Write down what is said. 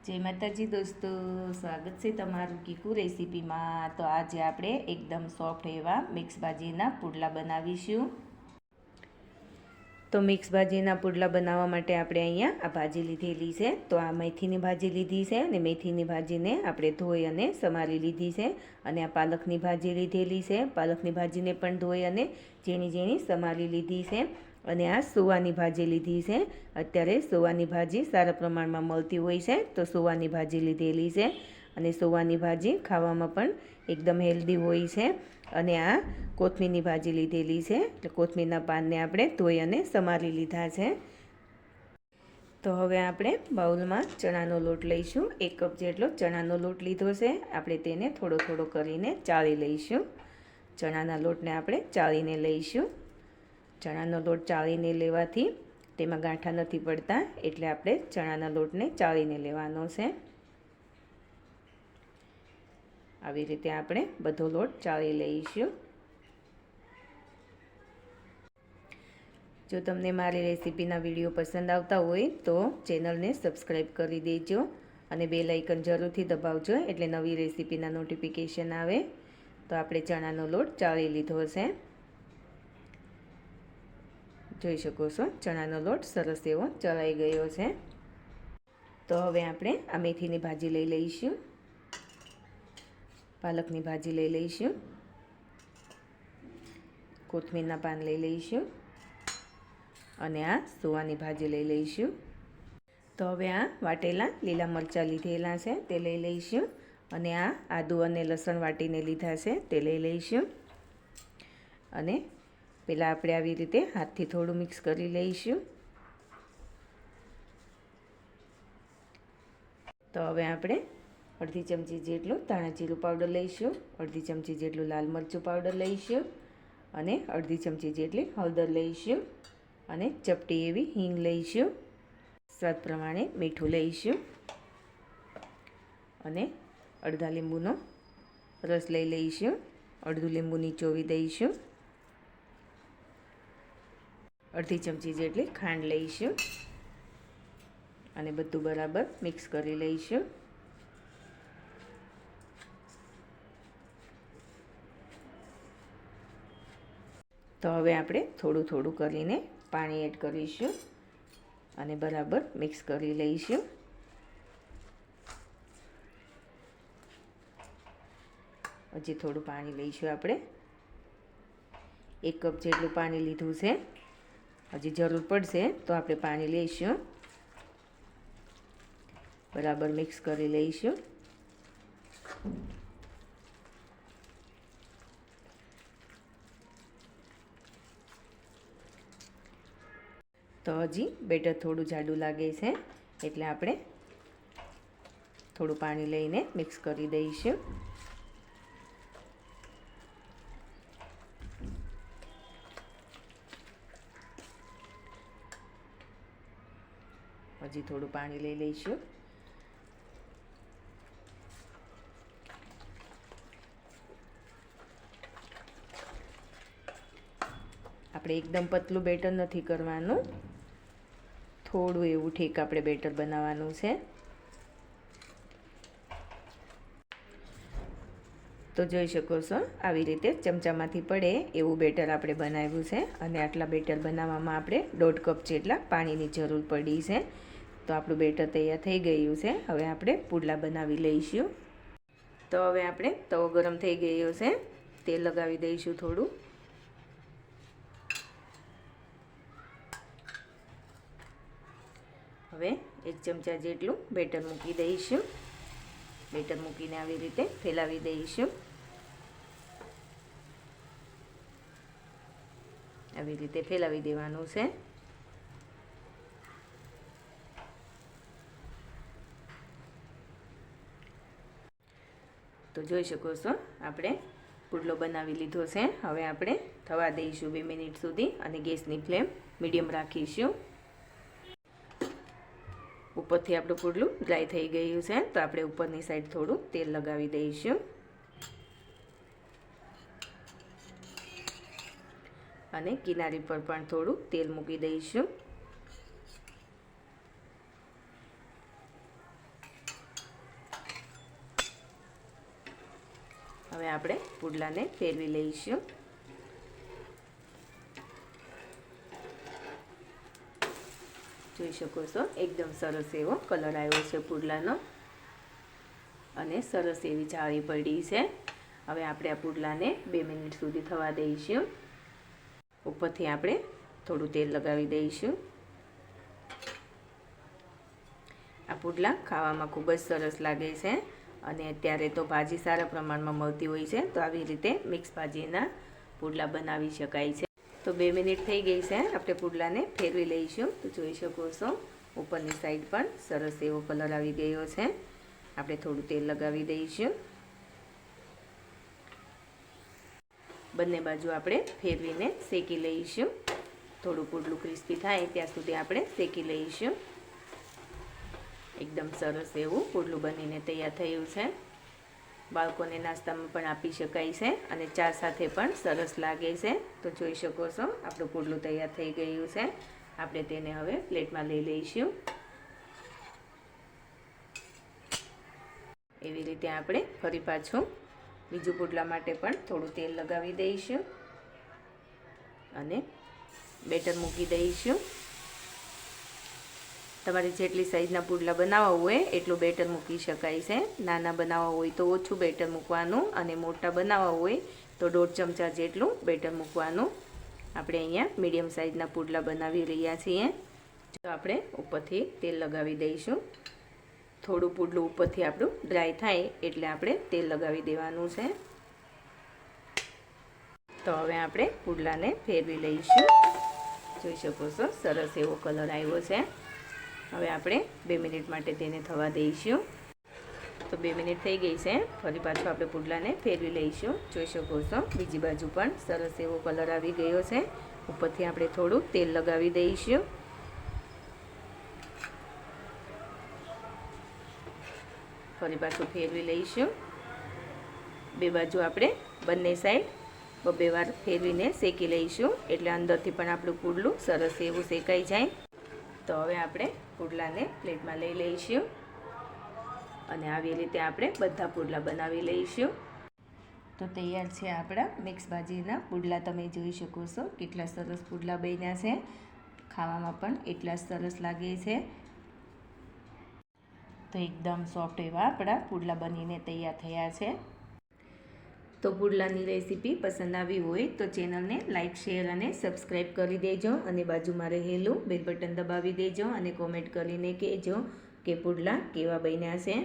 જય માતાજી દોસ્તો, સ્વાગત છે તમારું કીકુ રેસીપીમાં। તો આજે આપણે એકદમ સોફ્ટ એવા મિક્સ ભાજીના પુડલા બનાવીશું। તો મિક્સ ભાજીના પુડલા બનાવવા માટે આપણે અહીંયા આ ભાજી લીધેલી છે। તો આ મેથીની ભાજી લીધી છે અને મેથીની ભાજીને આપણે ધોઈ અને સમારી લીધી છે। અને આ પાલકની ભાજી લીધેલી છે, પાલકની ભાજીને પણ ધોઈ અને ઝીણી ઝીણી સમારી લીધી છે। અને આ સુવાની ભાજી લીધી છે। અત્યારે સુવાની ભાજી સારા પ્રમાણમાં મળતી હોય છે, તો સુવાની ભાજી લીધેલી છે। અને સુવાની ભાજી ખાવામાં પણ એકદમ હેલ્ધી હોય છે। અને આ કોથમીરની ભાજી લીધેલી છે, એટલે કોથમીરના પાનને આપણે ધોઈ અને સમારી લીધા છે। તો હવે આપણે બાઉલમાં ચણાનો લોટ લઈશું। 1 કપ જેટલો ચણાનો લોટ લીધો છે, આપણે તેને થોડો થોડો કરીને ચાળી લઈશું। ચણાના લોટને આપણે ચાળીને લઈશું। ચણાનો લોટ ચાળીને લેવાથી તેમાં ગાંઠા નથી પડતા, એટલે આપણે ચણાના લોટને ચાળીને લેવાનો છે। આવી રીતે આપણે બધો લોટ ચાળી લઈશું। જો તમને મારી રેસીપીના વિડીયો પસંદ આવતા હોય તો ચેનલને સબસ્ક્રાઈબ કરી દેજો અને બેલ આઇકન જરૂરથી દબાવજો, એટલે નવી રેસીપીના નોટિફિકેશન આવે। તો આપણે ચણાનો લોટ ચાળી લીધો છે, જોઈ શકો છો ચણાનો લોટ સરસ એવો ચલાઈ ગયો છે। તો હવે આપણે આ મેથીની ભાજી લઈ લઈશું, પાલકની ભાજી લઈ લઈશું, કોથમીરના પાન લઈ લઈશું અને આ સુવાની ભાજી લઈ લઈશું। તો હવે આ વાટેલા લીલા મરચાં લીધેલા છે તે લઈ લઈશું અને આ આદુ અને લસણ વાટીને લીધા છે તે લઈ લઈશું। અને પહેલાં આપણે આવી રીતે હાથથી થોડું મિક્સ કરી લઈશું। તો હવે આપણે અડધી ચમચી જેટલું ધાણા જીરું પાવડર લઈશું, અડધી ચમચી જેટલું લાલ મરચું પાવડર લઈશું અને અડધી ચમચી જેટલી હળદર લઈશું અને ચપટી એવી હિંગ લઈશું, સ્વાદ પ્રમાણે મીઠું લઈશું અને અડધા લીંબુનો રસ લઈ લઈશું, અડધું લીંબુ નીચોવી દઈશું, અડધી ચમચી જેટલી ખાંડ લઈશું અને બધું બરાબર મિક્સ કરી લઈશું। તો હવે આપણે થોડું થોડું કરીને પાણી એડ કરીશું અને બરાબર મિક્સ કરી લઈશું। હજી થોડું પાણી લઈશું। આપણે 1 કપ જેટલું પાણી લીધું છે, હજી જરૂર પડશે તો આપણે પાણી લઈશું। બરાબર મિક્સ કરી લઈશું। તો હજી બેટર થોડું જાડું લાગે છે, એટલે આપણે થોડું પાણી લઈને મિક્સ કરી દઈશું। હજી થોડું પાણી લઈ લઈશું। આપણે એકદમ પતલું બેટર નથી કરવાનું, થોડું એવું ઠીક આપણે બેટર બનાવવાનું છે। તો જોઈ શકો છો આવી રીતે ચમચામાંથી પડે એવું બેટર આપણે બનાવ્યું છે અને આટલા બેટર બનાવવામાં આપણે 1.5 કપ જેટલા પાણીની જરૂર પડી છે। તો આપણું બેટર તૈયાર થઈ ગયું છે। હવે આપણે પુડલા બનાવી લઈશું। તો હવે આપણે તવો ગરમ થઈ ગયો છે, તેલ લગાવી દઈશું થોડું। હવે 1 ચમચા જેટલું બેટર મૂકી દઈશું। બેટર મૂકીને આવી રીતે ફેલાવી દઈશું। આવી રીતે ફેલાવી દેવાનું છે। તો જોઈ શકો છો આપણે પુડલો બનાવી લીધો છે। હવે આપણે થવા દઈશું 2 મિનિટ સુધી અને ગેસની ફ્લેમ મીડિયમ રાખીશું। ઉપરથી આપણું પુડલું ડ્રાય થઈ ગયું છે, તો આપણે ઉપરની સાઈડ થોડું તેલ લગાવી દઈશું અને કિનારી પર પણ થોડું તેલ મૂકી દઈશું। હવે આપણે પુડલાને ફેરવી લઈશું. જોઈ શકો છો એકદમ સરસ એવો કલર આવ્યો છે પુડલાનો અને સરસ એવી જાળી પડી છે. હવે આપણે આ પુડલાને 2 મિનિટ સુધી થવા દઈશું. ઉપરથી આપણે થોડું તેલ લગાવી દઈશું. આ પુડલા ખાવામાં ખૂબ જ સરસ લાગે છે અને અત્યારે તો ભાજી સારા પ્રમાણમાં મળતી હોય છે, તો આવી રીતે મિક્સ ભાજીના પુડલા બનાવી શકાય છે. તો 2 મિનિટ થઈ ગઈ છે. આપણે પુડલાને ફેરવી લઈશું. તો જોઈ શકો છો ઉપરની સાઈડ પણ સરસ એવો કલર આવી ગયો છે. આપણે થોડું તેલ લગાવી દઈશું. બંને બાજુ આપણે ફેરવીને શેકી લઈશું. થોડું પુડલું ક્રિસ્પી થાય ત્યાં સુધી આપણે શેકી લઈશું. એકદમ સરસ એવું પુડલું બનીને તૈયાર થયું છે. બાળકોને નાસ્તામાં પણ આપી શકાય છે અને ચા સાથે પણ સરસ લાગે છે. તો જોઈ શકો છો આપણું પુડલું તૈયાર થઈ ગયું છે. આપણે તેને હવે પ્લેટમાં લઈ લઈશું. એવી રીતે આપણે ફરી પાછું બીજું પુડલા માટે પણ થોડું તેલ લગાવી દઈશું અને બેટર મૂકી દઈશું. તમારે જેટલી સાઈઝના પુડલા બનાવવા હોય એટલું બેટર મૂકી શકાય છે. નાના બનાવવા હોય તો ઓછું બેટર મૂકવાનું અને મોટા બનાવવા હોય તો 1.5 ચમચા જેટલું બેટર મૂકવાનું. આપણે અહીંયા મીડિયમ સાઈઝના પુડલા બનાવી રહ્યા છીએ. તો આપણે ઉપરથી તેલ લગાવી દઈશું. થોડું પુડલું ઉપરથી આપણું ડ્રાય થાય એટલે આપણે તેલ લગાવી દેવાનું છે. તો હવે આપણે પુડલાને ફેરવી લઈશું. જોઈ શકો છો સરસ એવો કલર આવ્યો છે. હવે આપણે 2 મિનિટ માટે તેને થવા દઈશું. તો 2 મિનિટ થઈ ગઈ છે. ફરી પાછું આપણે પુડલાને ફેરવી લઈશું. જોઈ શકો છો બીજી બાજુ પણ સરસ એવો કલર આવી ગયો છે. ઉપરથી આપણે થોડું તેલ લગાવી દઈશું. ફરી પાછું ફેરવી લઈશું. બે બાજુ આપણે બંને સાઈડ 2 વાર ફેરવીને શેકી લઈશું એટલે અંદરથી પણ આપણું પુડલું સરસ એવું શેકાઈ જાય. તો હવે આપણે પુડલાને પ્લેટમાં લઈ લઈશું અને આવી રીતે આપણે બધા પુડલા બનાવી લઈશું. તો તૈયાર છે આપણા મિક્સ ભાજીના પુડલા. તમે જોઈ શકો છો કેટલા સરસ પુડલા બન્યા છે. ખાવામાં પણ એટલા સરસ લાગે છે. તો એકદમ સોફ્ટ એવા આપણા પુડલા બનીને તૈયાર થયા છે. તો પુડલાની રેસીપી પસંદ આવી હોય તો ચેનલને લાઇક, શેર અને સબસ્ક્રાઈબ કરી દેજો અને બાજુમાં રહેલું બેલ બટન દબાવી દેજો અને કોમેન્ટ કરીને કહેજો કે પુડલા કેવા બન્યા છે.